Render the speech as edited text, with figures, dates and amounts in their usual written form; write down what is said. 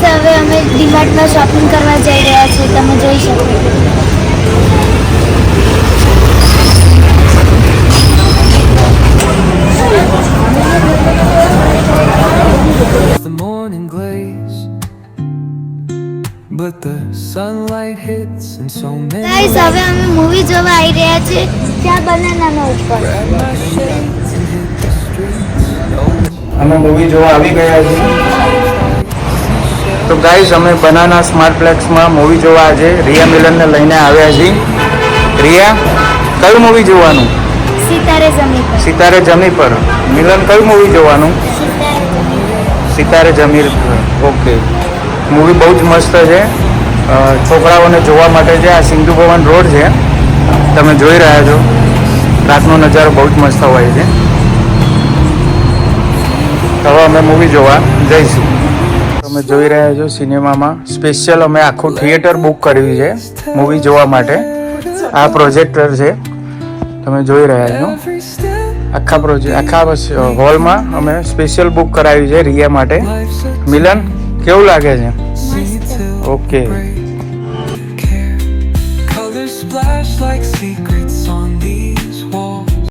Guys હવે અમે ડીમાર્ટમાં shopping કરવા જઈ રહ્યા છીએ, તમે જોઈ શકો. The morning glaze, but the sunlight hits and so many guys હવે અમે મૂવી જોવા આવી રહ્યા છીએ ત્યાં બનાનાના ઉપર. અમે મૂવી જોવા આવી ગયા છીએ. તો ગાઈસ અમે બનાના સ્માર્ટપ્લેક્સમાં મૂવી જોવા આજે રિયા મિલનને લઈને આવ્યા છીએ. રિયા, કયું મૂવી જોવાનું? સિતારે જમી પર. સિતારે જમી પર. મિલન, કયું મૂવી જોવાનું? સિતારે જમી પર. ઓકે. મૂવી બહુ જ મસ્ત છે, છોકરાઓને જોવા માટે છે. આ સિંધુ ભવન રોડ છે, તમે જોઈ રહ્યા છો. રાતનો નજારો બહુ જ મસ્ત હોય છે. હવે અમે મૂવી જોવા જઈશું. તમે જોઈ રહ્યા છો સિનેમામાં સ્પેશિયલ અમે આખું થિયેટર બુક કર્યું છે મૂવી જોવા માટે. આ પ્રોજેક્ટર છે, તમે જોઈ રહ્યા છો. આખા હોલમાં અમે સ્પેશિયલ બુક કરાવ્યું છે રિયા માટે. મિલન, કેવું લાગે છે? Okay. colors splash like secrets on